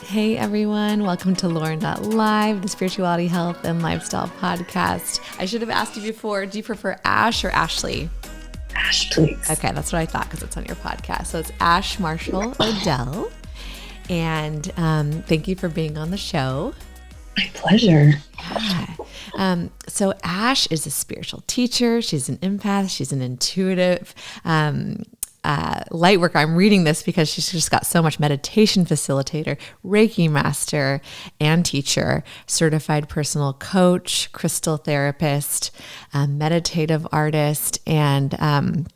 Hey everyone, welcome to Lauren.live, the spirituality, health, and lifestyle podcast. I should have asked you before, do you prefer Ash or Ashley? Ash, please. Okay, that's what I thought because it's on your podcast. So it's Ash Marshall Odell. And thank you for being on the show. My pleasure. Yeah. So Ash is a spiritual teacher. She's an empath. She's an intuitive light worker. I'm reading this because she's just got so much meditation facilitator, Reiki master and teacher, certified personal coach, crystal therapist, meditative artist, and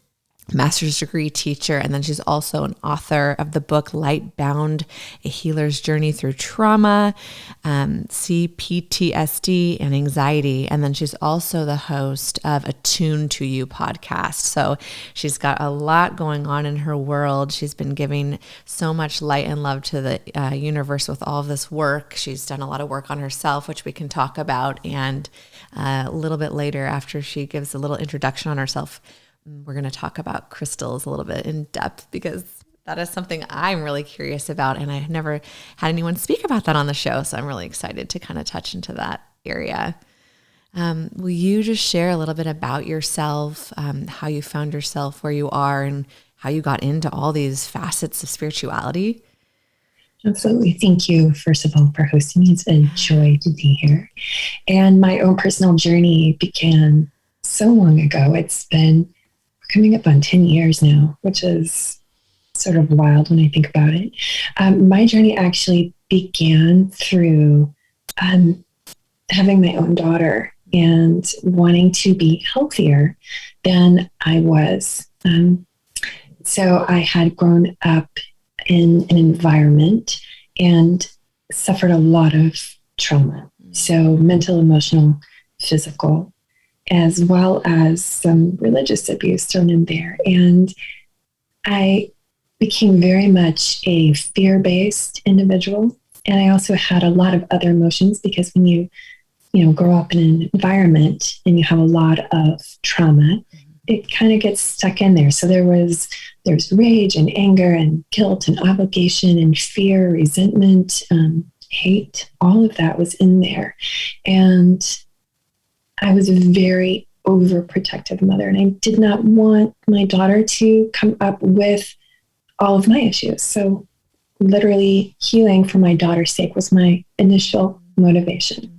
master's degree teacher. And then she's also an author of the book Light Bound, A Healer's Journey Through Trauma, PTSD and Anxiety. And then she's also the host of Attune to You podcast. So she's got a lot going on in her world. She's been giving so much light and love to the universe with all of this work. She's done a lot of work on herself, which we can talk about. And a little bit later, after she gives a little introduction on herself, we're going to talk about crystals a little bit in depth because that is something I'm really curious about. And I've never had anyone speak about that on the show. So I'm really excited to kind of touch into that area. Will you just share a little bit about yourself, how you found yourself where you are and how you got into all these facets of spirituality? Absolutely. Thank you, first of all, for hosting me. It's a joy to be here. And my own personal journey began so long ago. It's been coming up on 10 years now, which is sort of wild when I think about it. My journey actually began through having my own daughter and wanting to be healthier than I was. So I had grown up in an environment and suffered a lot of trauma. So mental, emotional, physical, as well as some religious abuse thrown in there. And I became very much a fear-based individual. And I also had a lot of other emotions because when you grow up in an environment and you have a lot of trauma, it kind of gets stuck in there. So there's rage and anger and guilt and obligation and fear, resentment, hate, all of that was in there. And I was a very overprotective mother, and I did not want my daughter to come up with all of my issues. So literally healing for my daughter's sake was my initial motivation.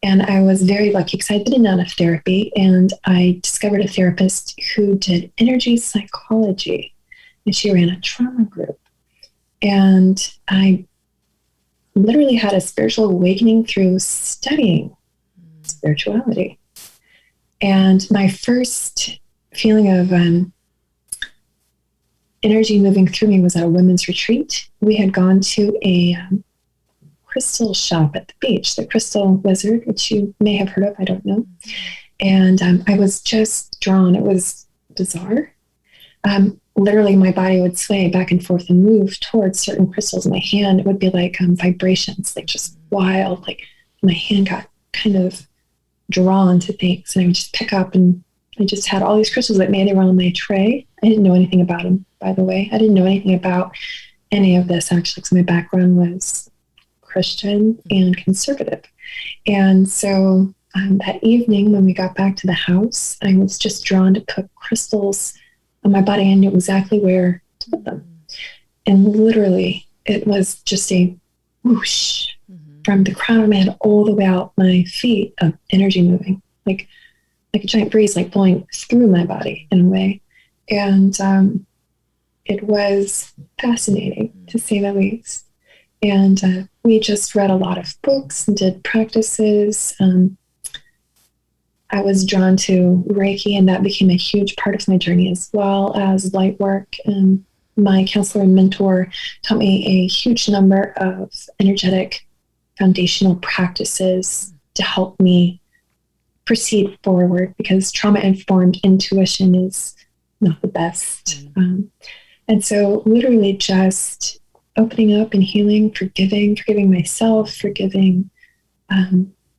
And I was very lucky because I'd been in and out of therapy, and I discovered a therapist who did energy psychology, and she ran a trauma group. And I literally had a spiritual awakening through studying spirituality. And my first feeling of energy moving through me was at a women's retreat. We had gone to a crystal shop at the beach, the Crystal Wizard, which you may have heard of, I don't know. And I was just drawn. It was bizarre. Literally, my body would sway back and forth and move towards certain crystals. My hand, it would be like vibrations, like just wild. Like my hand got kind of drawn to things, and I would just pick up, and I just had all these crystals that made their way on my tray. I didn't know anything about them, by the way. I didn't know anything about any of this, actually, because my background was Christian and conservative. And so that evening when we got back to the house, I was just drawn to put crystals on my body. I knew exactly where to put them. And literally, it was just a whoosh from the crown of my head all the way out my feet of energy moving, like a giant breeze, like blowing through my body in a way. And it was fascinating, to say the least. And we just read a lot of books and did practices. I was drawn to Reiki, and that became a huge part of my journey, as well as light work. And my counselor and mentor taught me a huge number of energetic foundational practices to help me proceed forward, because trauma-informed intuition is not the best. And so literally just opening up and healing, forgiving myself, forgiving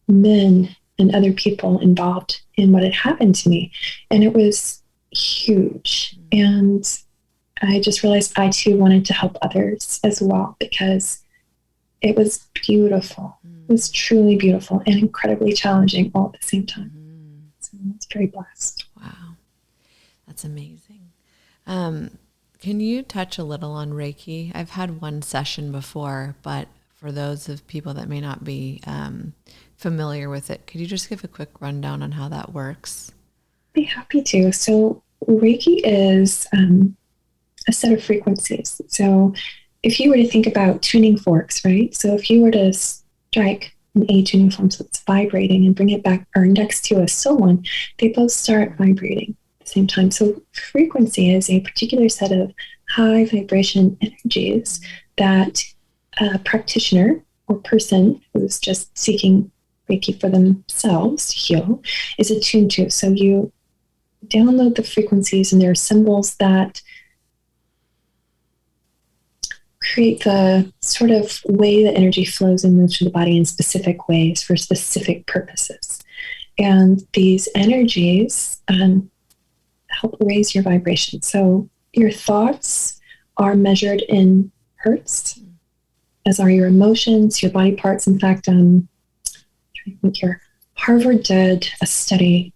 men and other people involved in what had happened to me. And it was huge. And I just realized I too wanted to help others as well, because it was beautiful. It was truly beautiful and incredibly challenging all at the same time. So I was very blessed. Wow. That's amazing. Can you touch a little on Reiki? I've had one session before, but for those of people that may not be familiar with it, could you just give a quick rundown on how that works? I'd be happy to. So Reiki is a set of frequencies. So if you were to think about tuning forks, right? So if you were to strike an A tuning fork that's vibrating and bring it back or next to a so one, they both start vibrating at the same time. So frequency is a particular set of high vibration energies that a practitioner or person who's just seeking Reiki for themselves to heal is attuned to. So you download the frequencies, and there are symbols that create the sort of way that energy flows and moves through the body in specific ways for specific purposes. And these energies help raise your vibration. So your thoughts are measured in hertz, as are your emotions, your body parts. In fact, I'm trying to think here, Harvard did a study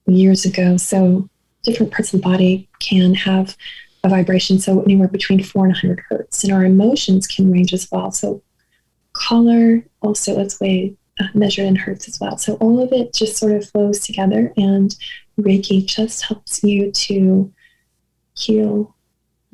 years ago. So different parts of the body can have a vibration, so anywhere between 4 and 100 hertz. And our emotions can range as well. So color also, let's say, measured in hertz as well. So all of it just sort of flows together, and Reiki just helps you to heal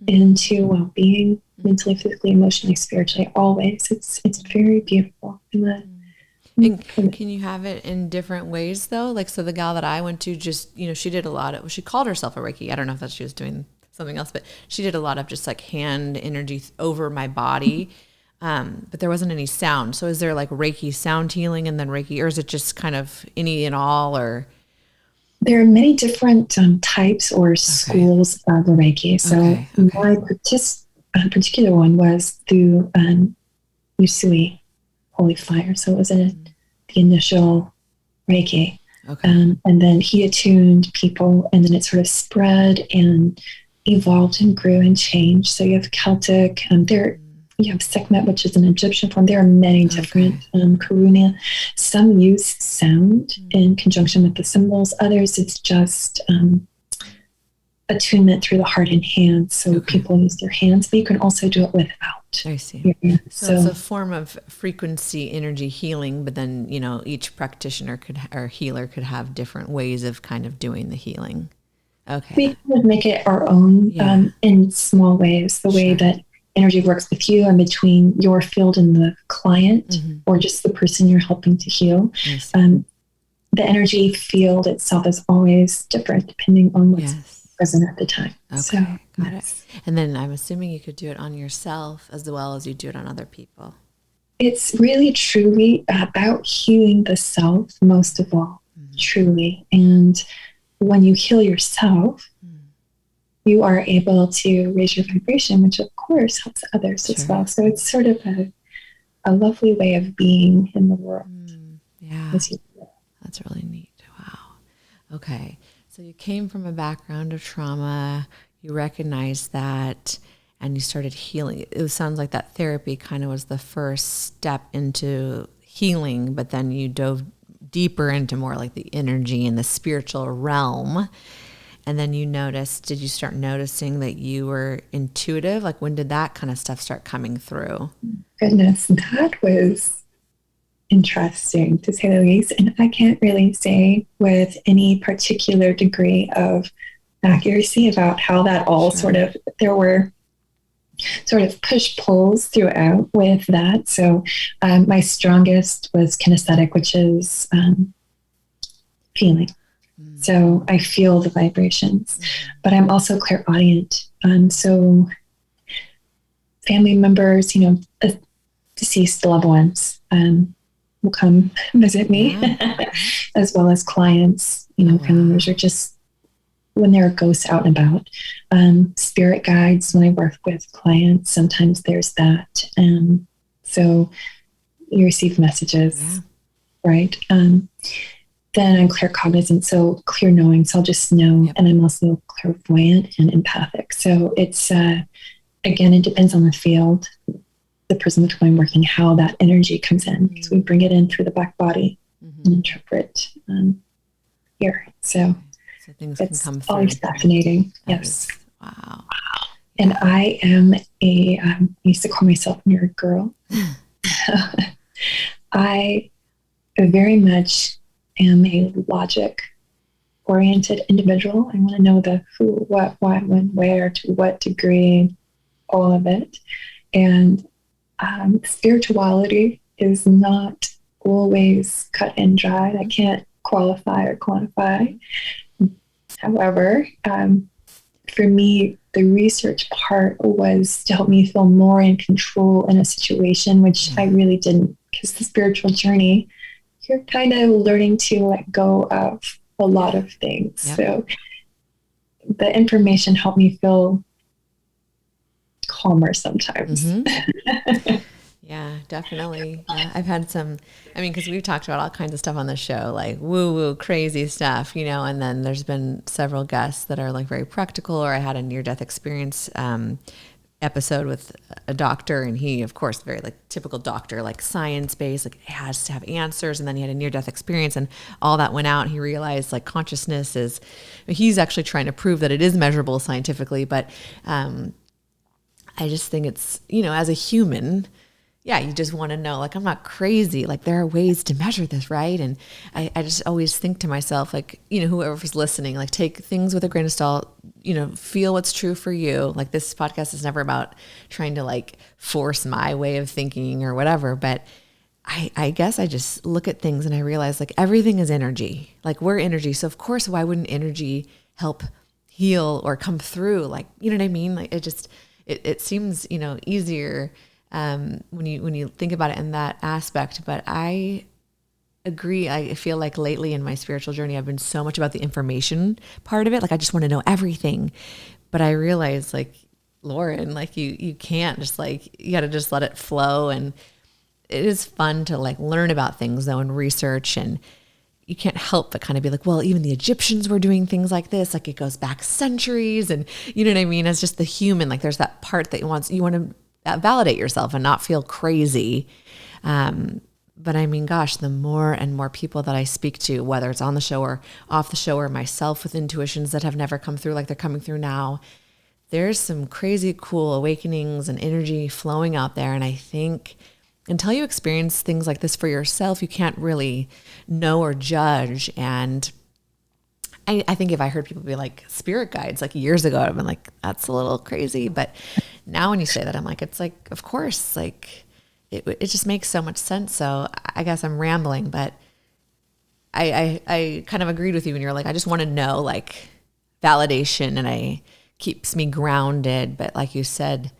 into well-being, mentally, physically, emotionally, spiritually, always. It's very beautiful. And can you have it in different ways though? Like, so the gal that I went to just, she did a lot of, she called herself a Reiki. I don't know if that she was doing something else, but she did a lot of just like hand energy over my body. But there wasn't any sound. So is there like Reiki sound healing and then Reiki, or is it just kind of any and all, or? There are many different types or schools of the Reiki. So my particular one was through Usui Holy Fire. So it was the initial Reiki. And then he attuned people, and then it sort of spread and evolved and grew and changed. So you have Celtic, you have Sekhmet, which is an Egyptian form. There are many different Karuna. Some use sound in conjunction with the symbols. Others, it's just attunement through the heart and hands. So people use their hands, but you can also do it without. I see. So it's a form of frequency energy healing, but then, each practitioner or healer could have different ways of kind of doing the healing. Okay. We would make it our own in small ways, the way that energy works with you and between your field and the client or just the person you're helping to heal. The energy field itself is always different depending on what's present at the time. Got it. And then I'm assuming you could do it on yourself as well as you do it on other people. It's really truly about healing the self most of all, truly. And when you heal yourself, you are able to raise your vibration, which of course helps others as well. So it's sort of a lovely way of being in the world. That's really neat. Wow. Okay. So you came from a background of trauma, you recognized that, and you started healing. It sounds like that therapy kind of was the first step into healing, but then you dove deeper into more like the energy and the spiritual realm. And then did you start noticing that you were intuitive? Like, when did that kind of stuff start coming through? Goodness, that was interesting to say the least. And I can't really say with any particular degree of accuracy about how that all there were sort of push pulls throughout with that. So my strongest was kinesthetic, which is feeling. So I feel the vibrations, but I'm also clairaudient. So family members, deceased loved ones will come visit me, as well as clients, family members, or just when there are ghosts out and about. Spirit guides, when I work with clients, sometimes there's that. So you receive messages, right? Then I'm claircognizant, so clear knowing. So I'll just know. And I'm also clairvoyant and empathic. So it's, again, it depends on the field. the person with whom I'm working, how that energy comes in, because we bring it in through the back body and interpret here. So things can come through. Always fascinating. That yes. Is, wow. And I am I used to call myself a nerd girl. I very much am a logic oriented individual. I want to know the who, what, why, when, where, to what degree, all of it. And spirituality is not always cut and dried. I can't qualify or quantify. However, for me, the research part was to help me feel more in control in a situation, which I really didn't, because the spiritual journey, you're kind of learning to let go of a lot of things. Yep. So the information helped me feel calmer sometimes. Yeah, definitely. Yeah, I've had some, because we've talked about all kinds of stuff on the show, like woo-woo, crazy stuff, and then there's been several guests that are like very practical, or I had a near-death experience episode with a doctor, and he, of course, very like typical doctor, like science-based, like has to have answers, and then he had a near-death experience, and all that went out. He realized like consciousness is, he's actually trying to prove that it is measurable scientifically, but I just think it's, as a human, yeah, you just want to know, like, I'm not crazy. Like, there are ways to measure this, right? And I just always think to myself, like, whoever's listening, like, take things with a grain of salt, feel what's true for you. Like, this podcast is never about trying to, like, force my way of thinking or whatever. But I guess I just look at things and I realize, like, everything is energy. Like, we're energy. So, of course, why wouldn't energy help heal or come through? Like, you know what I mean? Like, it seems, easier when you think about it in that aspect. But I agree. I feel like lately in my spiritual journey, I've been so much about the information part of it. Like, I just want to know everything. But I realize, like, Lauren, like you can't just, like, you got to just let it flow. And it is fun to, like, learn about things though and research, and you can't help but kind of be like, well, even the Egyptians were doing things like this. Like, it goes back centuries, and you know what I mean? As just the human, like, there's that part that you want to validate yourself and not feel crazy. But gosh, the more and more people that I speak to, whether it's on the show or off the show, or myself with intuitions that have never come through like they're coming through now, there's some crazy cool awakenings and energy flowing out there. And I think until you experience things like this for yourself, you can't really know or judge. And I think if I heard people be like spirit guides like years ago, I'd have been like, that's a little crazy. But now when you say that, I'm like, it's like, of course, like it just makes so much sense. So I guess I'm rambling, but I kind of agreed with you when you're like, I just want to know, like, validation, and it keeps me grounded. But like you said,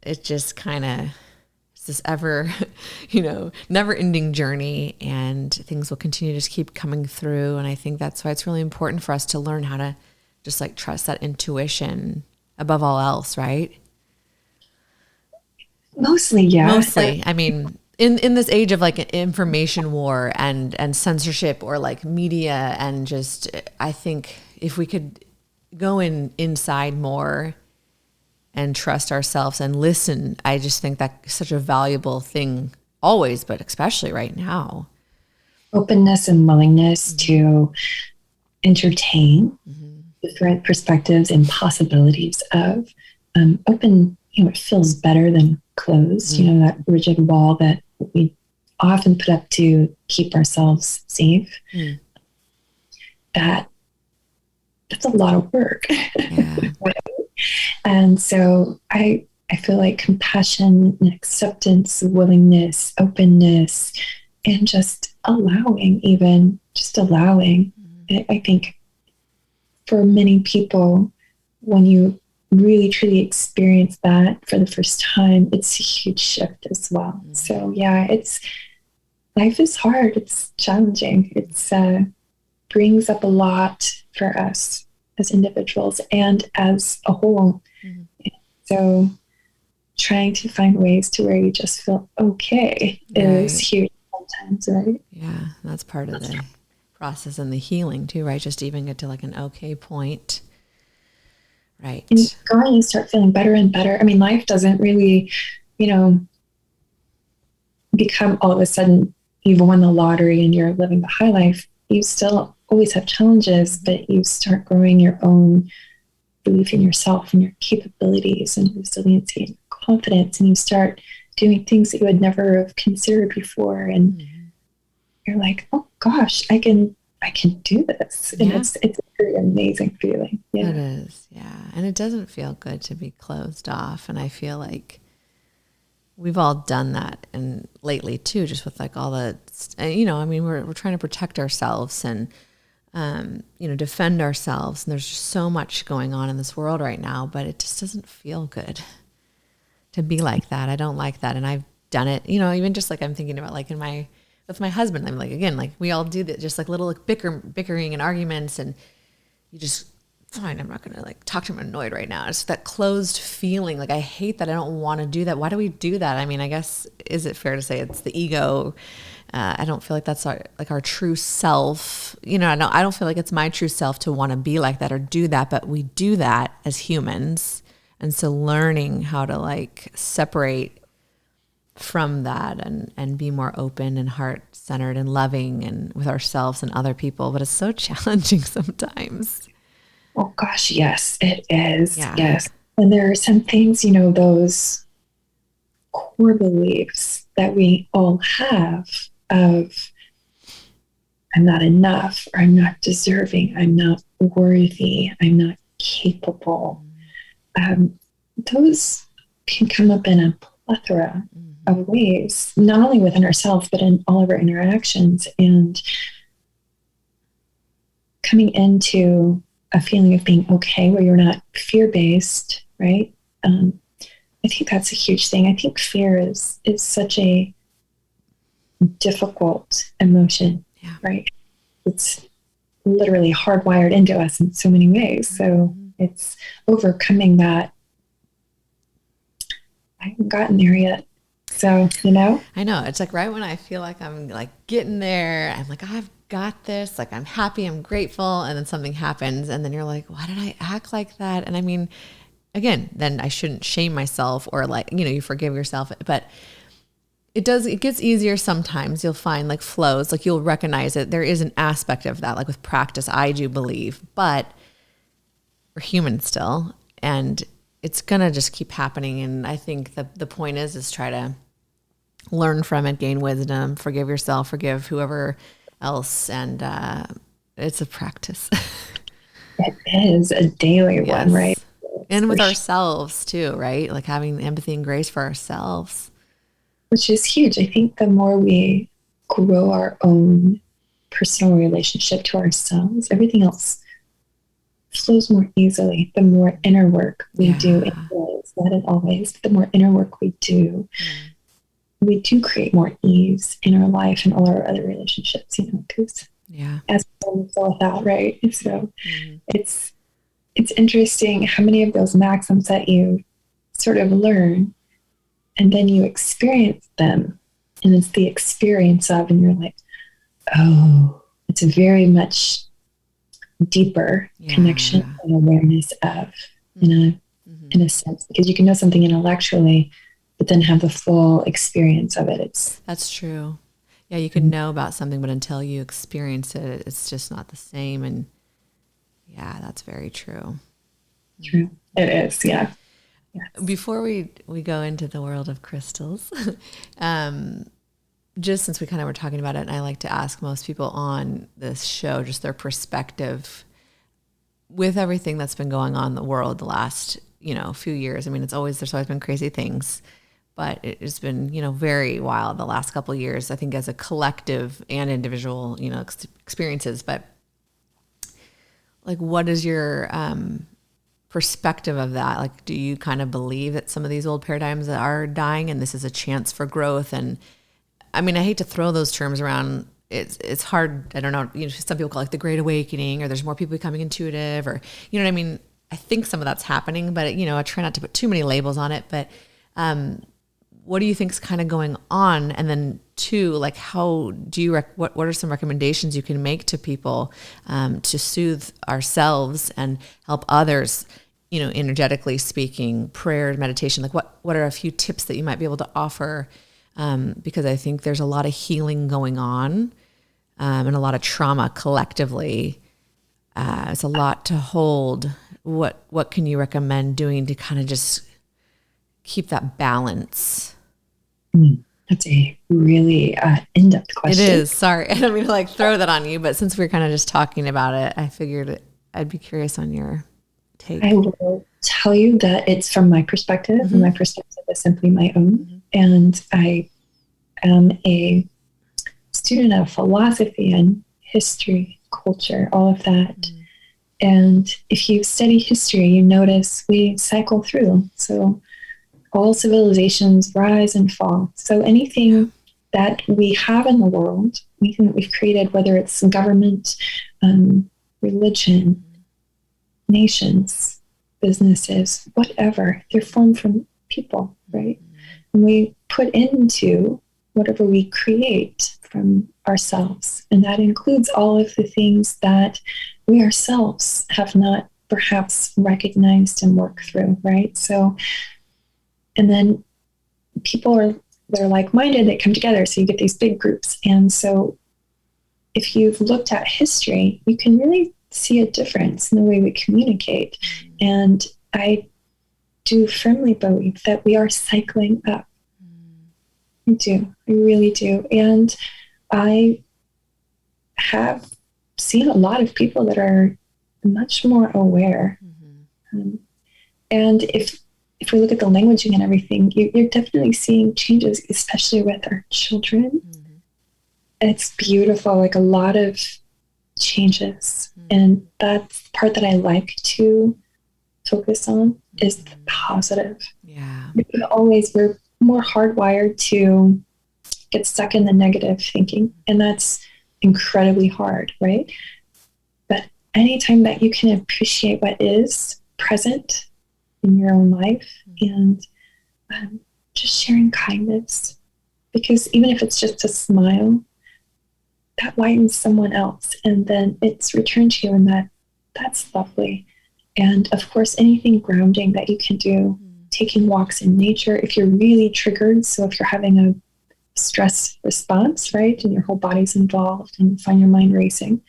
it just kind of, it's this ever, never ending journey, and things will continue to just keep coming through. And I think that's why it's really important for us to learn how to just, like, trust that intuition above all else, right? Mostly, yeah. Mostly. In this age of, like, information war and censorship, or like media, and just, I think if we could go inside more and trust ourselves and listen, I just think that's such a valuable thing always, but especially right now. Openness and willingness to entertain different perspectives and possibilities of open, it feels better than closed, that rigid wall that we often put up to keep ourselves safe. That's a lot of work. Yeah. And so I feel like compassion and acceptance, willingness, openness, and just allowing. I think for many people, when you really truly experience that for the first time, it's a huge shift as well. So yeah, life is hard. It's challenging. It's brings up a lot for us as individuals and as a whole. So trying to find ways to where you just feel okay is huge sometimes, right? Yeah, that's part of the process and the healing too, right? Just even get to, like, an okay point. Right. And you start feeling better and better. Life doesn't really, become all of a sudden you've won the lottery and you're living the high life, you still always have challenges, but you start growing your own belief in yourself and your capabilities and resiliency and confidence, and you start doing things that you would never have considered before, and you're like, oh gosh, I can do this. And it's a very amazing feeling. Yeah. It is. Yeah. And it doesn't feel good to be closed off. And I feel like we've all done that, and lately too, just with like all the, you know, I mean, we're trying to protect ourselves and, you know, defend ourselves. And there's just so much going on in this world right now, but it just doesn't feel good to be like that. I don't like that. And I've done it, you know, even just like I'm thinking about like with my husband, I'm like, again, like we all do that, just like little like bickering and arguments, and you just, fine, I'm not going to like talk to him, I'm annoyed right now. It's that closed feeling. Like, I hate that. I don't want to do that. Why do we do that? I mean, I guess, is it fair to say it's the ego? I don't feel like that's our true self. You know, I don't feel like it's my true self to want to be like that or do that, but we do that as humans. And so learning how to like separate from that and be more open and heart-centered and loving and with ourselves and other people. But it's so challenging sometimes. Oh gosh, yes, it is. Yeah. Yes. And there are some things, you know, those core beliefs that we all have of I'm not enough, or I'm not deserving, I'm not worthy, I'm not capable. Those can come up in a plethora of ways, not only within ourselves, but in all of our interactions. And coming into a feeling of being okay, where you're not fear-based, right? I think that's a huge thing. I think fear is such a difficult emotion, right? It's literally hardwired into us in so many ways. So it's overcoming that. I haven't gotten there yet. So, you know? I know. It's like right when I feel like I'm like getting there, I'm like, I've got this. Like, I'm happy, I'm grateful. And then something happens. And then you're like, why did I act like that? And I mean, again, then I shouldn't shame myself, or like, you know, you forgive yourself. But it gets easier sometimes. You'll find like flows, like you'll recognize it. There is an aspect of that, like with practice, I do believe. But we're human still. And it's going to just keep happening. And I think the point is try to learn from it, gain wisdom, forgive yourself, forgive whoever else. And it's a practice. It is a daily one, right? And with ourselves too, right? Like having empathy and grace for ourselves. Which is huge. I think the more we grow our own personal relationship to ourselves, everything else flows more easily. The more inner work we do, not in always, but the more inner work we do, we do create more ease in our life and all our other relationships, you know, because as so without, right? So it's interesting how many of those maxims that you sort of learn and then you experience them, and it's the experience of, and you're like, oh, it's a very much deeper connection and awareness of, in a sense, because you can know something intellectually, but then have the full experience of it. That's true. Yeah, you can know about something, but until you experience it, it's just not the same. And yeah, that's very true. True. It is, yeah. Yes. Before we go into the world of crystals, just since we kind of were talking about it, and I like to ask most people on this show just their perspective with everything that's been going on in the world the last, you know, few years. I mean, there's always been crazy things, but it's been, you know, very wild the last couple of years, I think, as a collective and individual, you know, experiences. But like, what is your perspective of that? Like, do you kind of believe that some of these old paradigms are dying and this is a chance for growth? And I mean, I hate to throw those terms around. It's hard. I don't know. You know, some people call it like the Great Awakening, or there's more people becoming intuitive, or, you know what I mean? I think some of that's happening, but, you know, I try not to put too many labels on it. But what do you think is kind of going on? And then two, like, how do you, what are some recommendations you can make to people to soothe ourselves and help others, you know, energetically speaking, prayer, meditation? Like, what are a few tips that you might be able to offer because I think there's a lot of healing going on, and a lot of trauma collectively. It's a lot to hold. What can you recommend doing to kind of just keep that balance? That's a really in-depth question. It is. Sorry. I don't mean to like throw that on you, but since we're kind of just talking about it, I figured I'd be curious on your take. I will tell you that it's from my perspective, and my perspective is simply my own. And I am a student of philosophy and history, culture, all of that. And if you study history, you notice we cycle through. So all civilizations rise and fall. So anything that we have in the world, anything that we've created, whether it's government, religion, nations, businesses, whatever, they're formed from people, right? And we put into whatever we create from ourselves. And that includes all of the things that we ourselves have not perhaps recognized and worked through, right? So, and then they're like-minded, they come together. So you get these big groups. And so if you've looked at history, you can really see a difference in the way we communicate. And I do firmly believe that we are cycling up. I do. I really do. And I have seen a lot of people that are much more aware. And if we look at the languaging and everything, you're definitely seeing changes, especially with our children. It's beautiful, like a lot of changes. And that's the part that I like to focus on is the positive. Yeah. We're more hardwired to get stuck in the negative thinking. And that's incredibly hard, right? But anytime that you can appreciate what is present in your own life and just sharing kindness, because even if it's just a smile, that lightens someone else, and then it's returned to you, and that's lovely. And of course, anything grounding that you can do, taking walks in nature, if you're really triggered. So if you're having a stress response, right, and your whole body's involved and you find your mind racing,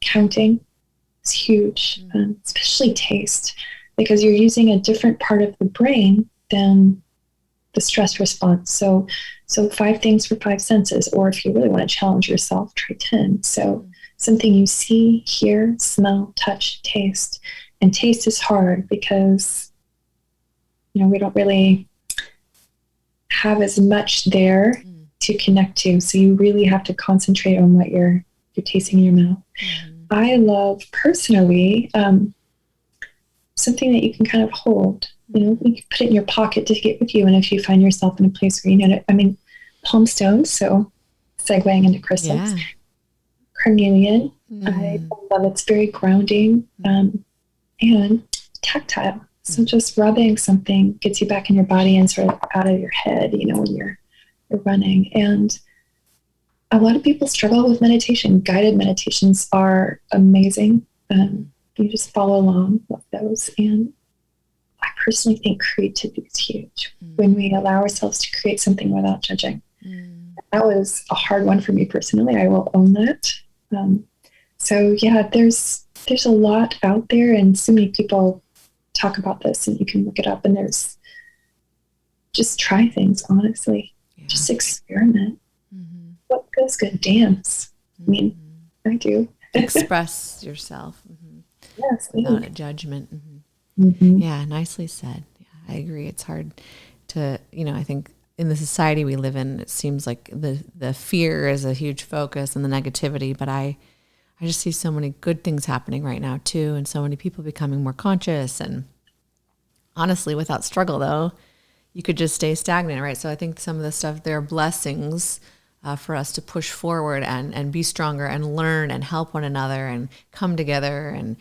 counting is huge, especially taste, because you're using a different part of the brain than the stress response. So 5 things for 5 senses, or if you really want to challenge yourself, try 10. So something you see, hear, smell, touch, taste. And taste is hard because, we don't really have as much there to connect to. So you really have to concentrate on what you're tasting in your mouth. I love personally something that you can kind of hold. You can put it in your pocket to get with you. And if you find yourself in a place where you know it, palm stones, so segueing into crystals, carnelian, I love it's very grounding, and tactile. So just rubbing something gets you back in your body and sort of out of your head, when you're running. And a lot of people struggle with meditation. Guided meditations are amazing. You just follow along with those. And I personally think creativity is huge when we allow ourselves to create something without judging. That was a hard one for me personally. I will own that. So yeah, there's a lot out there, and so many people talk about this, and you can look it up, and there's just try things, honestly. Just experiment. What feels good? Dance. I do. Express yourself. Yes. Without a judgment. Yeah, nicely said. Yeah, I agree. It's hard to, I think in the society we live in, it seems like the fear is a huge focus and the negativity, but I just see so many good things happening right now too, and so many people becoming more conscious. And honestly, without struggle though, you could just stay stagnant, right? So I think some of the stuff, there are blessings for us to push forward and be stronger and learn and help one another and come together and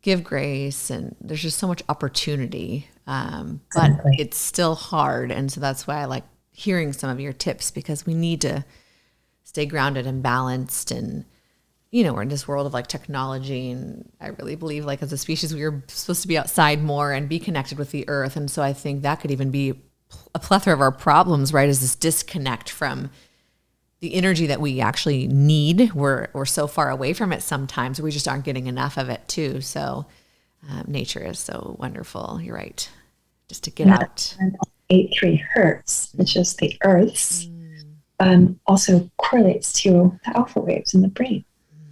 give grace. And there's just so much opportunity, but it's still hard. And so that's why I like hearing some of your tips, because we need to stay grounded and balanced. And, we're in this world of like technology, and I really believe like as a species, we are supposed to be outside more and be connected with the earth. And so I think that could even be a plethora of our problems, right, is this disconnect from the energy that we actually need. We're so far away from it sometimes. We just aren't getting enough of it too. So nature is so wonderful. You're right. Just to get out. 8.3 hertz, which is the Earth's, also correlates to the alpha waves in the brain.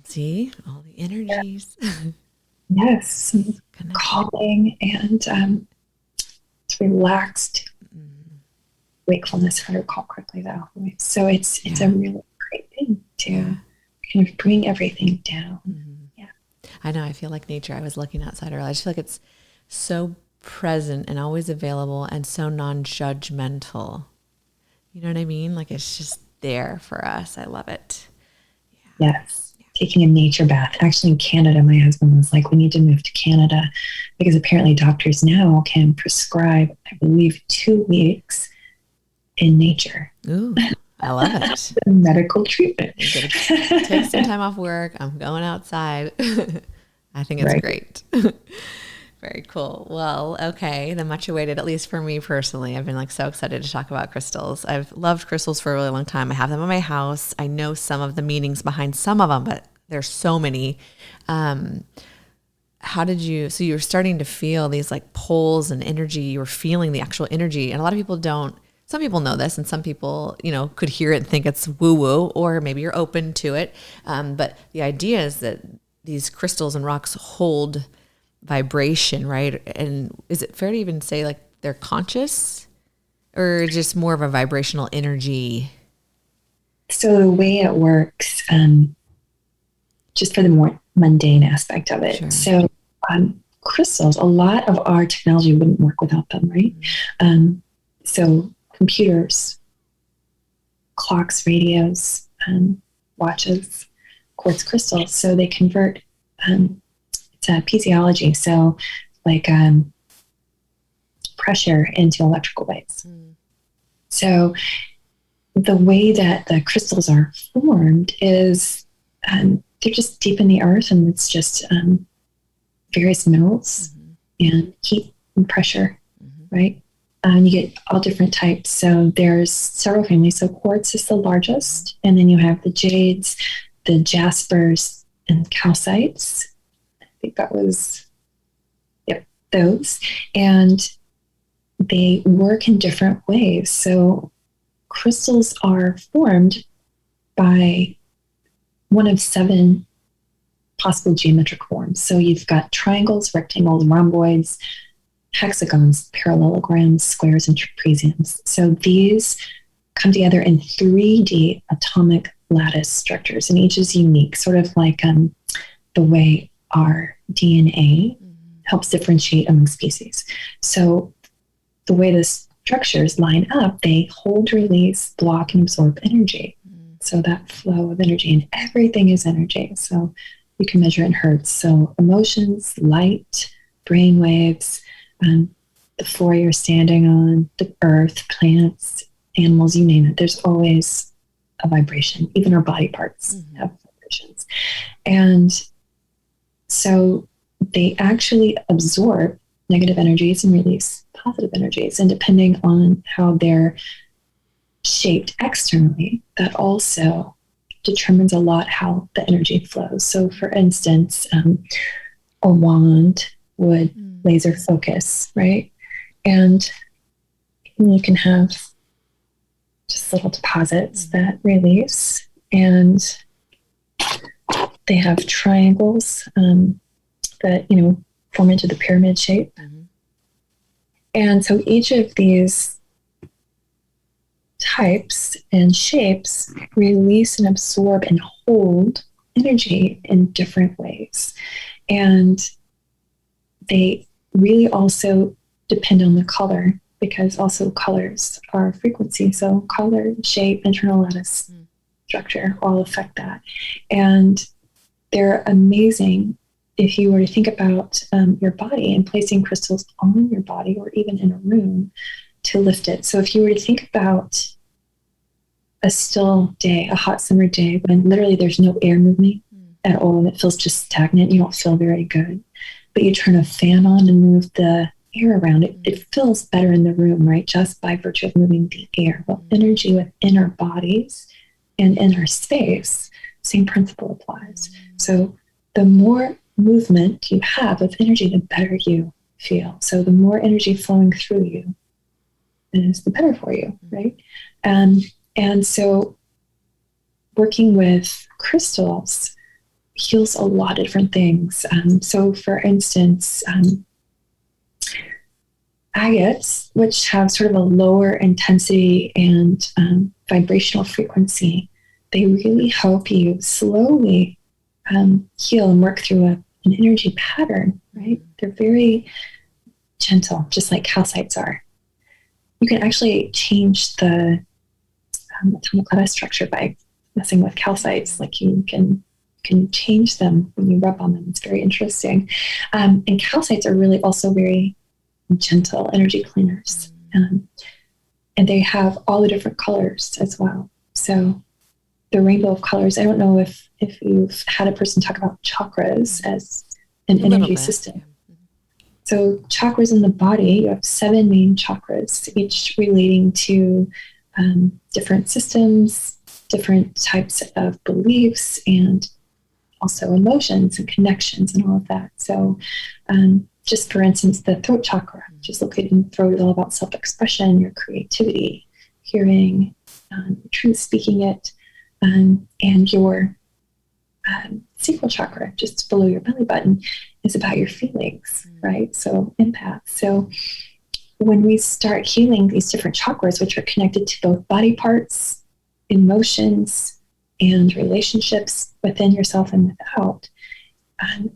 See, all the energies. Yeah. Yes, calming and it's relaxed wakefulness, if I recall correctly, the alpha waves. So it's a really great thing to kind of bring everything down. Yeah, I know. I feel like nature. I was looking outside earlier. I just feel like it's so present and always available and so non-judgmental. You know what I mean? Like it's just there for us. I love it. Yes. Taking a nature bath. Actually, in Canada, my husband was like, we need to move to Canada because apparently doctors now can prescribe, I believe, 2 weeks in nature. Ooh, I love it. Medical treatment. Take some time off work. I'm going outside. I think it's great. Very cool. Well, okay. The much awaited, at least for me personally, I've been like so excited to talk about crystals. I've loved crystals for a really long time. I have them in my house. I know some of the meanings behind some of them, but there's so many. How did you, so you were starting to feel these like pulls and energy, you were feeling the actual energy. And a lot of people don't, some people know this and some people, you know, could hear it and think it's woo woo, or maybe you're open to it. But the idea is that these crystals and rocks hold vibration, right? And is it fair to even say like they're conscious or just more of a vibrational energy? So the way it works, just for the more mundane aspect of it. Sure. So crystals, a lot of our technology wouldn't work without them, right? So computers, clocks, radios, watches, quartz crystals. So they convert, it's a physiology. So like pressure into electrical waves. So the way that the crystals are formed is they're just deep in the earth, and it's just various minerals and heat and pressure, right? And you get all different types. So there's several families. So quartz is the largest, and then you have the jades, the jaspers, and calcites. I think that was, those. And they work in different ways. So crystals are formed by one of 7 possible geometric forms. So you've got triangles, rectangles, rhomboids, hexagons, parallelograms, squares, and trapeziums. So these come together in 3D atomic lattice structures, and each is unique, sort of like the way our DNA helps differentiate among species. So the way the structures line up, they hold, release, block, and absorb energy. So that flow of energy, and everything is energy. So you can measure in hertz. So emotions, light, brain waves, the floor you're standing on, the earth, plants, animals, you name it. There's always a vibration. Even our body parts have vibrations. And so they actually absorb negative energies and release positive energies. And depending on how they're shaped externally, that also determines a lot how the energy flows. So for instance, a wand would laser focus, right? And you can have just little deposits that release, and they have triangles that, form into the pyramid shape. And so each of these types and shapes release and absorb and hold energy in different ways. And they really also depend on the color, because also colors are frequency. So color, shape, internal lattice structure all affect that. And they're amazing if you were to think about your body and placing crystals on your body or even in a room to lift it. So if you were to think about a still day, a hot summer day, when literally there's no air movement at all and it feels just stagnant, you don't feel very good. But you turn a fan on and move the air around it. It feels better in the room, right? Just by virtue of moving the air. Well, energy within our bodies and in our space, same principle applies. So the more movement you have of energy, the better you feel. So the more energy flowing through you is the better for you, right? And so working with crystals heals a lot of different things. So for instance, agates, which have sort of a lower intensity and vibrational frequency, they really help you slowly heal and work through an energy pattern, right? They're very gentle, just like calcites are. You can actually change the atomic lattice structure by messing with calcites. Like you can change them when you rub on them. It's very interesting. And calcites are really also very gentle energy cleaners. And they have all the different colors as well. So the rainbow of colors, I don't know if you've had a person talk about chakras as an energy system. So chakras in the body, you have 7 main chakras, each relating to different systems, different types of beliefs, and also emotions and connections and all of that. So just for instance, the throat chakra, which is located in the throat, is all about self-expression, your creativity, hearing, truth speaking it, and your sacral chakra, just below your belly button, is about your feelings, right? So empath. So when we start healing these different chakras, which are connected to both body parts, emotions, and relationships within yourself and without,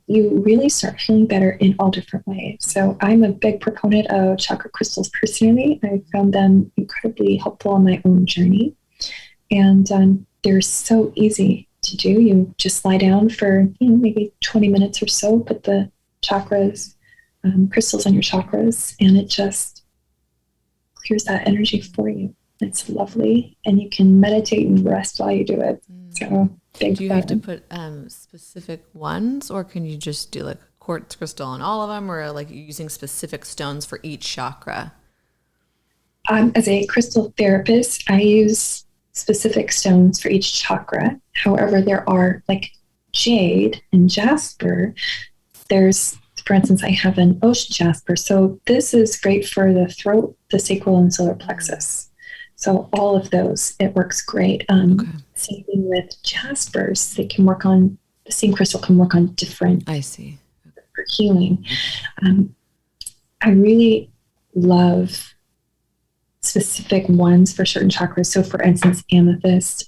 you really start feeling better in all different ways. So I'm a big proponent of chakra crystals personally. I found them incredibly helpful on my own journey. And they're so easy to do. You just lie down for maybe 20 minutes or so, put the chakras, crystals on your chakras, and it just clears that energy for you. It's lovely, and you can meditate and rest while you do it. So do you have to put specific ones, or can you just do like quartz crystal on all of them, or like using specific stones for each chakra? As a crystal therapist, I use specific stones for each chakra. However, there are like jade and jasper. There's, for instance, I have an ocean jasper. So this is great for the throat, the sacral, and solar plexus. So all of those, it works great. Same thing with jaspers. They can work on, the same crystal can work on different. I see. For healing. I really love specific ones for certain chakras. So for instance, amethyst,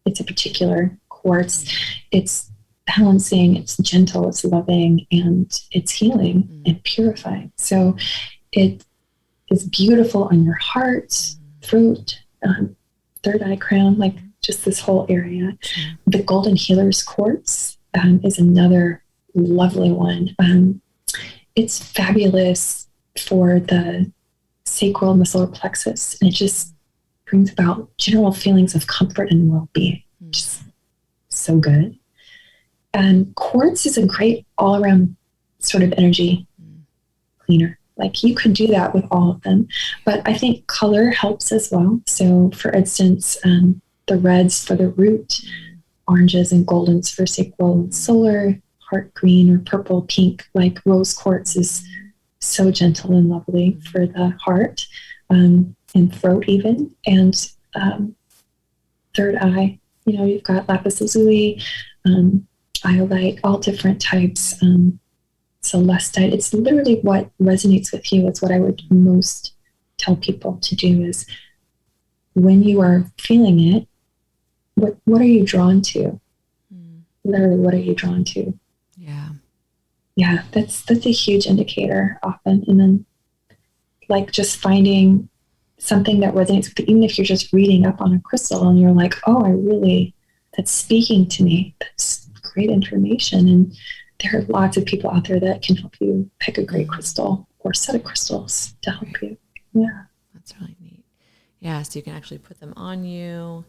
it's a particular quartz. It's balancing, it's gentle, it's loving, and it's healing and purifying. So it is beautiful on your heart, throat, third eye crown, like just this whole area. The golden healer's quartz is another lovely one. It's fabulous for the sacral and the solar plexus, and it just brings about general feelings of comfort and well-being. Just so good. And quartz is a great all-around sort of energy cleaner. Like you could do that with all of them, but I think color helps as well. So for instance, the reds for the root, oranges and goldens for sacral and solar, heart green or purple, pink, like rose quartz is so gentle and lovely for the heart and throat even. And third eye, you've got lapis lazuli, iolite, all different types, celestite. It's literally what resonates with you. It's what I would most tell people to do is when you are feeling it, what are you drawn to? Literally, what are you drawn to? Yeah, that's a huge indicator often. And then like just finding something that resonates with you, even if you're just reading up on a crystal and you're like, oh, that's speaking to me. That's great information. And there are lots of people out there that can help you pick a great crystal or set of crystals to help you. Yeah. That's really neat. Yeah. So you can actually put them on you.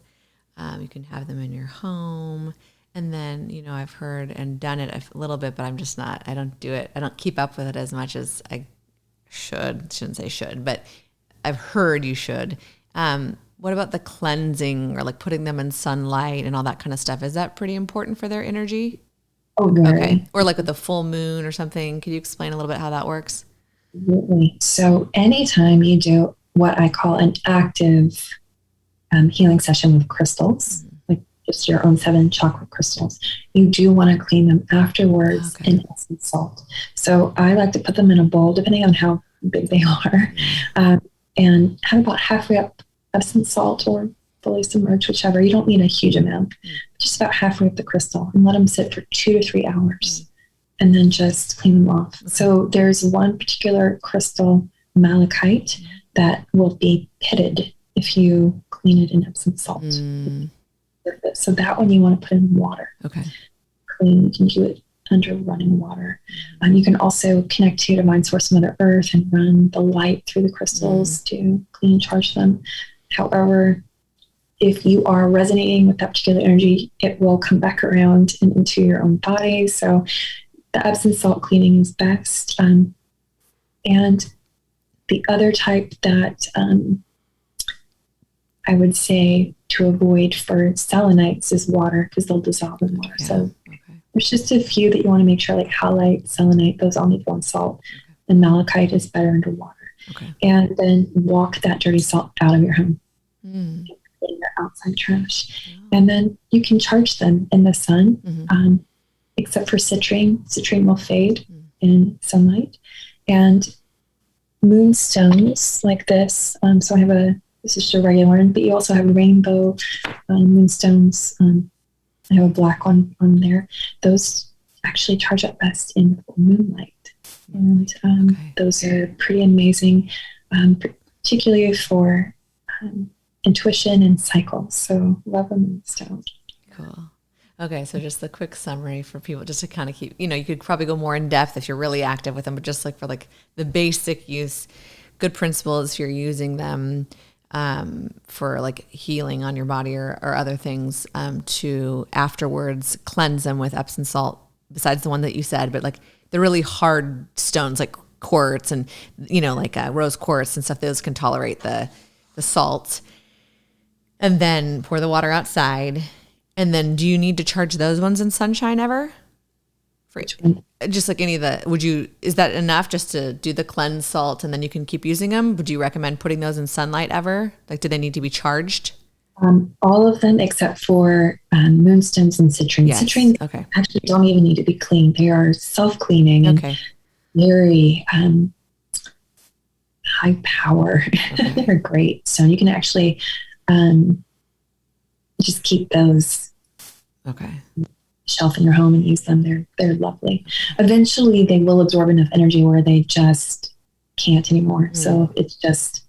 You can have them in your home. And then, I've heard and done it a little bit, but I don't do it. I don't keep up with it as much as I shouldn't say should, but I've heard you should. What about the cleansing or like putting them in sunlight and all that kind of stuff? Is that pretty important for their energy? Oh, very. Okay. Or like with the full moon or something. Could you explain a little bit how that works? Absolutely. So anytime you do what I call an active healing session with crystals, like just your own 7 chakra crystals, you do want to clean them afterwards in Epsom salt. So I like to put them in a bowl, depending on how big they are, and have about halfway up Epsom salt or fully submerged, whichever. You don't need a huge amount, just about halfway up the crystal, and let them sit for 2 to 3 hours, and then just clean them off. So there's one particular crystal, malachite, that will be pitted if you clean it in Epsom salt. So that one you want to put in water. Okay. Clean. You can do it under running water. You can also connect to Divine Source, Mother Earth, and run the light through the crystals to clean and charge them. However, if you are resonating with that particular energy, it will come back around and into your own body. So the Epsom salt cleaning is best. And the other type that I would say to avoid for selenites is water, because they'll dissolve in water. Yeah. So there's just a few that you want to make sure, like halite, selenite, those all need to go in salt. And malachite is better under water. And then walk that dirty salt out of your home. In your outside trash. And then you can charge them in the sun, except for citrine. Citrine will fade in sunlight. And moonstones like this. So I have this is just a regular one, but you also have rainbow moonstones. I have a black one on there. Those actually charge up best in moonlight. And those are pretty amazing, particularly for intuition and cycles. So love a moonstone. Cool. Okay, so just a quick summary for people, just to kind of keep, you could probably go more in depth if you're really active with them, but just like for like the basic use, good principles if you're using them for like healing on your body or other things, to afterwards cleanse them with Epsom salt, besides the one that you said, but like the really hard stones like quartz and, like rose quartz and stuff, those can tolerate the salt. And then pour the water outside. And then do you need to charge those ones in sunshine ever? Just like any of is that enough just to do the cleanse salt and then you can keep using them? Would you recommend putting those in sunlight ever? Like, do they need to be charged? All of them except for moonstones and citrine. Yes. Citrine actually don't even need to be cleaned. They are self-cleaning and very high power. They're great. So you can actually just keep those shelf in your home and use them. They're lovely. Eventually they will absorb enough energy where they just can't anymore. So it's just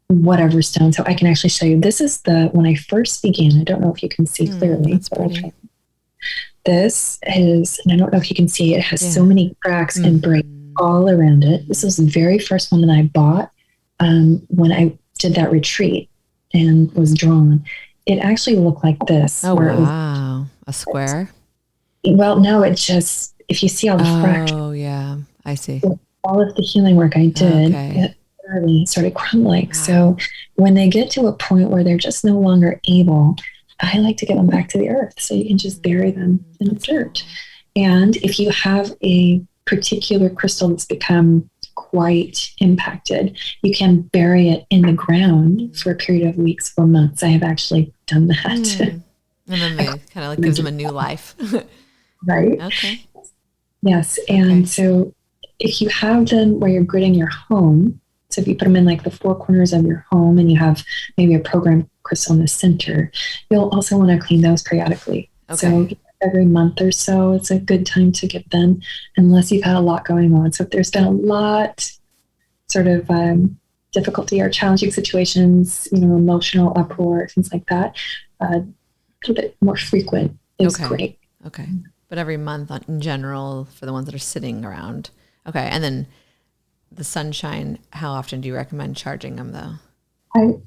whatever stone. So I can actually show you. This is when I first began. I don't know if you can see clearly. This is, and I don't know if you can see, it has so many cracks and breaks all around it. This was the very first one that I bought when I did that retreat and was drawn. It actually looked like this. Oh, wow. A square? Well, no, it just, if you see all the fractures. Oh, yeah. I see. All of the healing work I did, it really started crumbling. Wow. So when they get to a point where they're just no longer able, I like to get them back to the earth. So you can just bury them in the dirt. And if you have a particular crystal that's become quite impacted, you can bury it in the ground for a period of weeks or months. I have actually done that. And then they kind of like gives them a new life. Right. Okay. Yes. And so if you have them where you're gridding your home, so if you put them in like the 4 corners of your home and you have maybe a program crystal in the center, you'll also want to clean those periodically. So every month or so, it's a good time to get them, unless you've had a lot going on. So if there's been a lot sort of difficulty or challenging situations, emotional uproar, things like that, a little bit more frequent is great. Okay. But every month in general for the ones that are sitting around. Okay. And then the sunshine, how often do you recommend charging them though?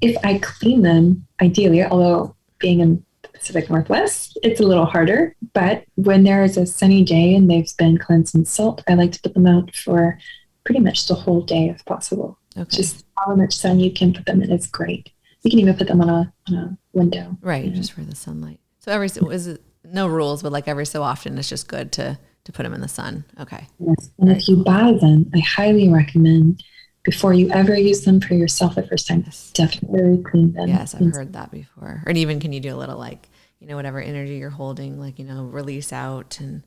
If I clean them, ideally, although being in the Pacific Northwest, it's a little harder, but when there is a sunny day and they've been cleansed in salt, I like to put them out for pretty much the whole day if possible. Okay. Just how much sun you can put them in is great. You can even put them on a window. Right, just for the sunlight. So is it no rules, but like every so often it's just good to put them in the sun. Okay. Yes. And if you buy them, I highly recommend before you ever use them for yourself the first time, definitely clean them. Yes, I've heard that before. Or even can you do a little like, whatever energy you're holding, like, release out and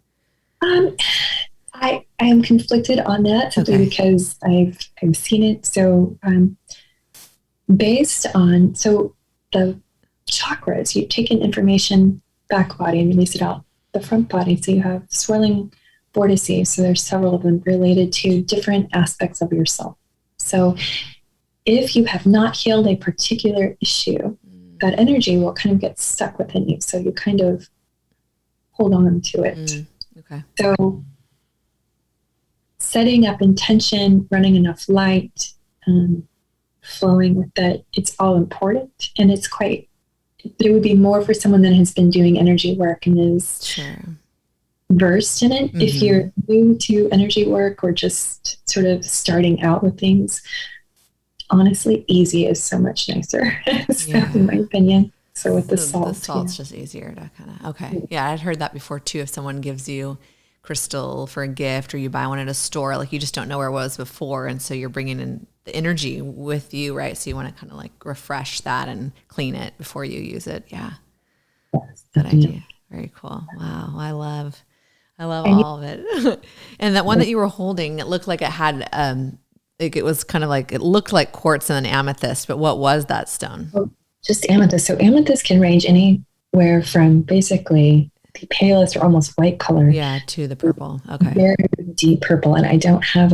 I am conflicted on that simply because I've seen it. So based on the chakras, you take in information back body and release it out the front body. So you have swirling vortices. So there's several of them related to different aspects of yourself. So if you have not healed a particular issue, that energy will kind of get stuck within you. So you kind of hold on to it. Okay. So setting up intention, running enough light, flowing with that, it's all important. And it's quite, but it would be more for someone that has been doing energy work and is versed in it. If you're new to energy work or just sort of starting out with things, honestly, easy is so much nicer, in my opinion. So with the salt's just easier to kind of, okay. Yeah, I'd heard that before too. If someone gives you crystal for a gift or you buy one at a store, like you just don't know where it was before. And so you're bringing in the energy with you, right? So you want to kind of like refresh that and clean it before you use it. Yeah. Good idea. Very cool. Wow. I love all of it. And that one that you were holding, it looked like it had, it was kind of like, it looked like quartz and an amethyst, but what was that stone? Oh, just amethyst. So amethyst can range anywhere from basically the palest or almost white color. Yeah, to the purple. Okay. Very deep purple. And I don't have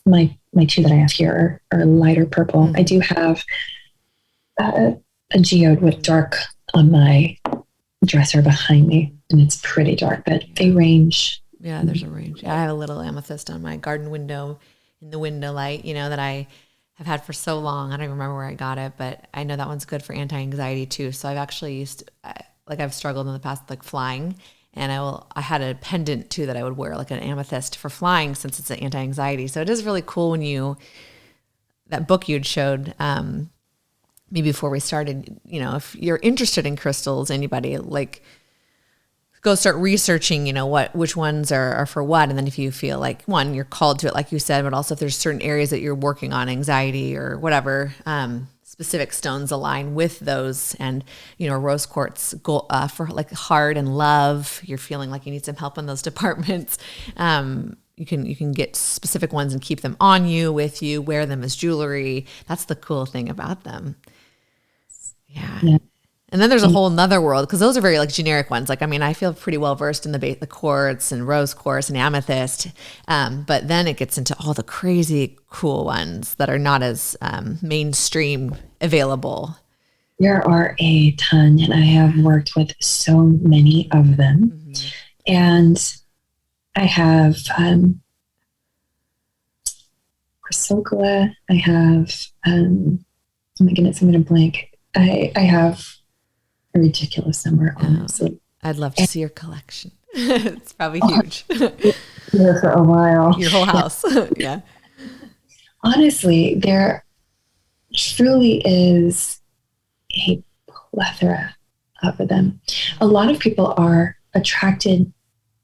my two that I have here are lighter purple. I do have a geode with dark on my dresser behind me, and it's pretty dark, but they range. Yeah, there's a range. Yeah, I have a little amethyst on my garden window in the window light, that I have had for so long. I don't even remember where I got it, but I know that one's good for anti-anxiety too. So I've actually I've struggled in the past, like flying, and I had a pendant too that I would wear, like an amethyst for flying, since it's an anti-anxiety. So it is really cool when that book you'd showed, me before we started, if you're interested in crystals, anybody, like go start researching, which ones are for what. And then if you feel like, one, you're called to it, like you said, but also if there's certain areas that you're working on, anxiety or whatever, specific stones align with those. And, rose quartz go for like heart and love. You're feeling like you need some help in those departments. You can get specific ones and keep them on you, with you, wear them as jewelry. That's the cool thing about them. Yeah. And then there's a whole nother world, because those are very like generic ones. Like, I feel pretty well versed in the quartz and rose quartz and amethyst. But then it gets into all the crazy cool ones that are not as mainstream available. There are a ton, and I have worked with so many of them. And I have chrysocolla. I have, oh my goodness, I'm going to blank. I have a ridiculous number, honestly. I'd love to see your collection. It's probably huge. Here for a while. Your whole house. Yeah. Honestly, there truly is a plethora of them. A lot of people are attracted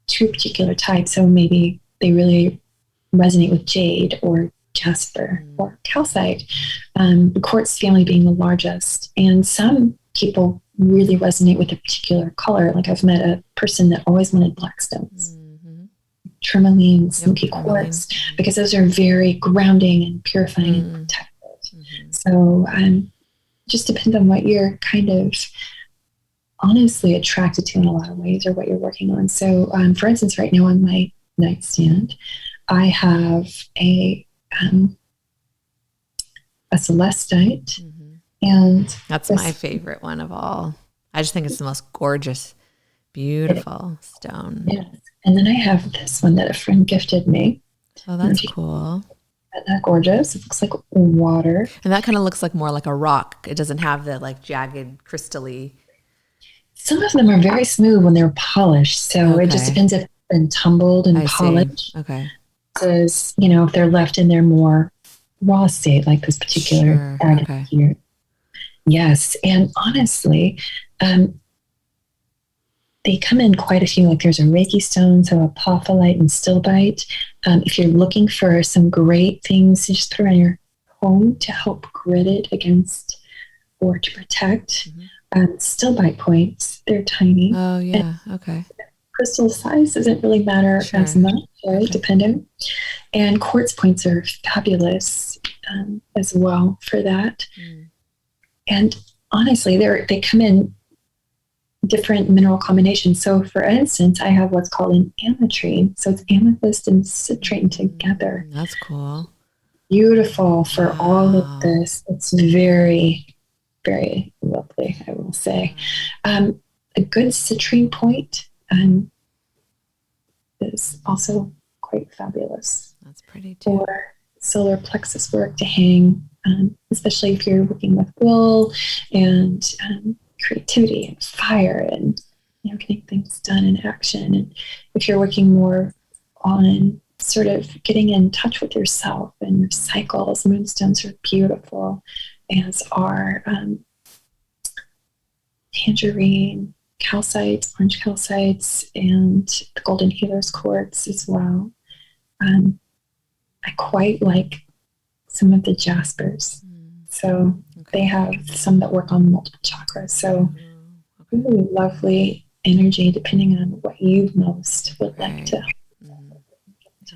to a particular type. So maybe they really resonate with jade or jasper or calcite, the quartz family being the largest. And some people really resonate with a particular color. Like I've met a person that always wanted black stones, tourmaline, smoky quartz, because those are very grounding and purifying and protective. So just depends on what you're kind of honestly attracted to in a lot of ways, or what you're working on. So for instance, right now on my nightstand, I have a celestite. And that's my favorite one of all. I just think it's the most gorgeous, beautiful stone. Yes. And then I have this one that a friend gifted me. Oh, that's cool. Isn't that gorgeous? It looks like water. And that kind of looks like more like a rock. It doesn't have the like jagged, crystally. Some of them are very smooth when they're polished. So it just depends if it's been tumbled and polished. Okay. Is, if they're left in their more raw state, like this particular Sure. artist Okay. here. Yes. And honestly, they come in quite a few, like there's a Reiki stone, so apophyllite and stillbite. If you're looking for some great things to just put around your home to help grid it against or to protect, stillbite points, they're tiny. Oh, yeah. Okay. Crystal size doesn't really matter as much, right? Okay. Dependent. And quartz points are fabulous as well for that. And honestly, they come in different mineral combinations. So, for instance, I have what's called an ametrine. So it's amethyst and citrine together. That's cool. Beautiful for all of this. It's very, very lovely, I will say. A good citrine point is also quite fabulous. That's pretty too. For solar plexus work to hang, especially if you're working with will and creativity and fire and getting things done in action. And if you're working more on sort of getting in touch with yourself and your cycles, moonstones are beautiful, as are tangerine, calcites, orange calcites, and the golden healer's quartz as well. I quite like some of the jaspers. So they have some that work on multiple chakras. So really lovely energy depending on what you most would like to.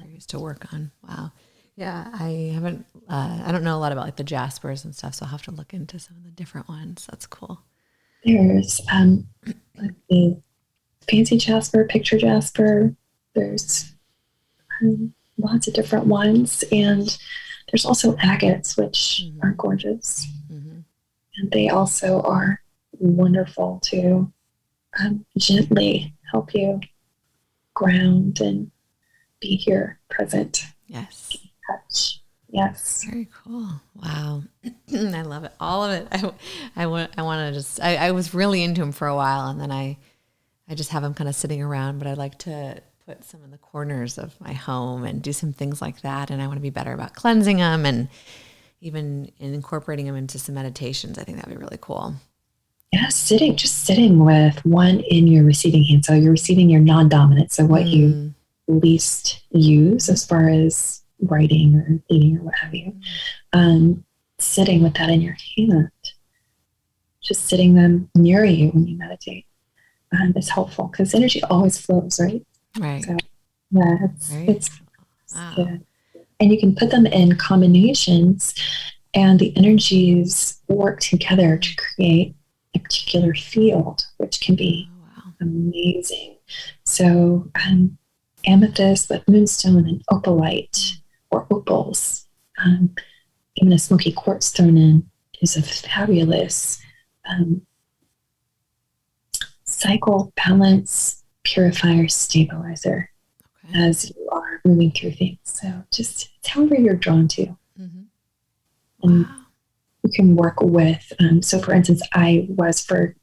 Areas to work on. Wow. Yeah, I haven't, I don't know a lot about like the jaspers and stuff, so I'll have to look into some of the different ones. That's cool. There's the fancy jasper, picture jasper. There's lots of different ones. And there's also agates, which are gorgeous. And they also are wonderful to gently help you ground and be here, present. Yes. Touch. Yes. Very cool. Wow. I love it. All of it. I want to just, I was really into them for a while, and then I just have them kind of sitting around, but I like to put some in the corners of my home and do some things like that. And I want to be better about cleansing them and even incorporating them into some meditations. I think that'd be really cool. Yeah, just sitting with one in your receiving hand. So you're receiving your non-dominant. So what you least use as far as writing or eating or what have you. Sitting with that in your hand, just sitting them near you when you meditate is helpful because energy always flows, right? Right. So, yeah, it's wow. good. And you can put them in combinations and the energies work together to create a particular field, which can be amazing. So amethyst with moonstone and opalite or opals, even a smoky quartz thrown in is a fabulous cycle, balance, purifier, stabilizer as you are moving through things. So just it's however you're drawn to. And you can work with, so for instance, I was for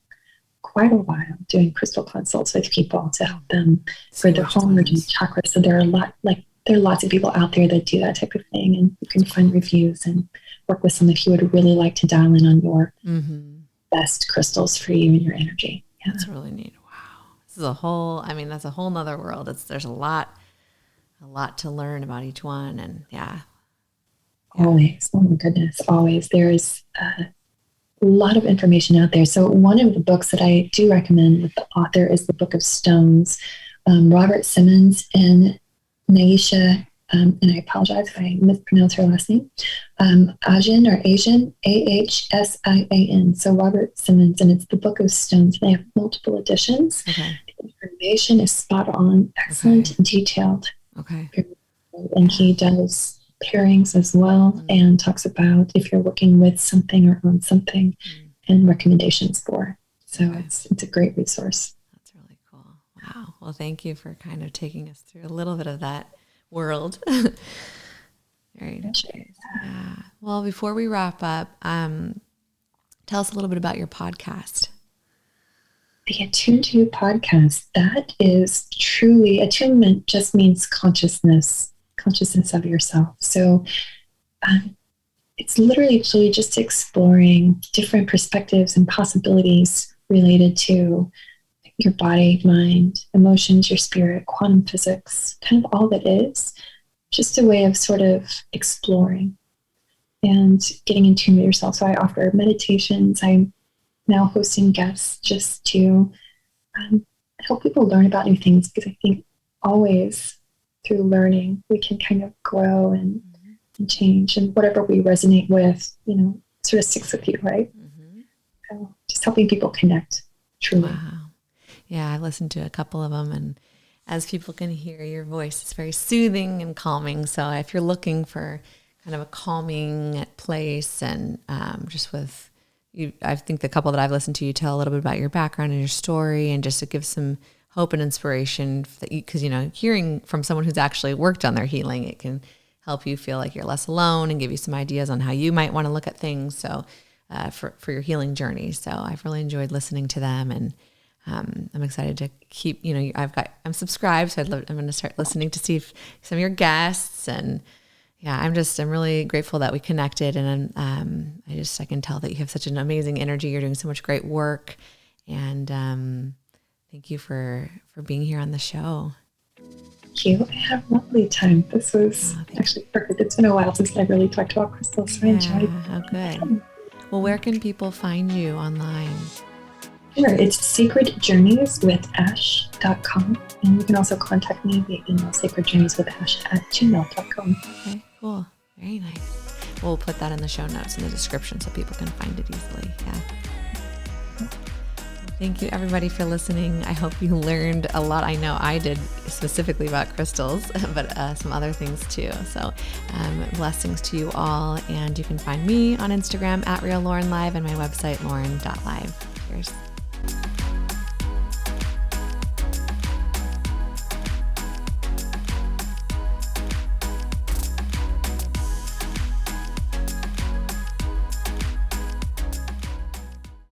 quite a while doing crystal consults with people to help them for their home or chakras. So there are lots of people out there that do that type of thing, and you can find reviews and work with some if you would really like to dial in on your best crystals for you and your energy. Yeah. That's really neat. Wow. This is that's a whole nother world. There's a lot to learn about each one. And yeah. Always. Oh my goodness. Always. There's a lot of information out there. So one of the books that I do recommend with the author is the Book of Stones. Robert Simmons and Naisha, and I apologize if I mispronounce her last name, Asian, Ahsian. So Robert Simmons, and it's the Book of Stones. They have multiple editions. The information is spot on, excellent, detailed. And he does pairings as well and talks about if you're working with something or on something and recommendations for. So it's a great resource. That's really cool. Wow. Well, thank you for kind of taking us through a little bit of that world. Very nice. Yeah. Well, before we wrap up, tell us a little bit about your podcast. The Attune to podcast, that is truly, attunement just means consciousness consciousness of yourself. So it's literally just exploring different perspectives and possibilities related to your body, mind, emotions, your spirit, quantum physics, kind of all that is, just a way of sort of exploring and getting in tune with yourself. So I offer meditations. I'm now hosting guests just to help people learn about new things, because I think always through learning, we can kind of grow and change, and whatever we resonate with, sort of sticks with you, right? So just helping people connect truly. Wow. Yeah, I listened to a couple of them, and as people can hear, your voice is very soothing and calming. So if you're looking for kind of a calming place, and just with you, I think the couple that I've listened to, you tell a little bit about your background and your story, and just to give some hope and inspiration, because hearing from someone who's actually worked on their healing, it can help you feel like you're less alone and give you some ideas on how you might want to look at things. So for your healing journey. So I've really enjoyed listening to them, and I'm excited to keep, I'm subscribed, so I'm going to start listening to see if some of your guests, and yeah, I'm really grateful that we connected. And I can tell that you have such an amazing energy. You're doing so much great work, and thank you for being here on the show. Thank you. I had a lovely time. This was actually perfect. It's been a while since I really talked about crystals, so I enjoyed it. Oh, good. Well, where can people find you online? Sure. It's sacredjourneyswithash.com. And you can also contact me via email, sacredjourneyswithash@gmail.com. Okay, cool. Very nice. We'll put that in the show notes in the description so people can find it easily. Yeah. Thank you, everybody, for listening. I hope you learned a lot. I know I did, specifically about crystals, but some other things too. So blessings to you all. And you can find me on Instagram @RealLaurenLive, and my website, Lauren.live. Cheers.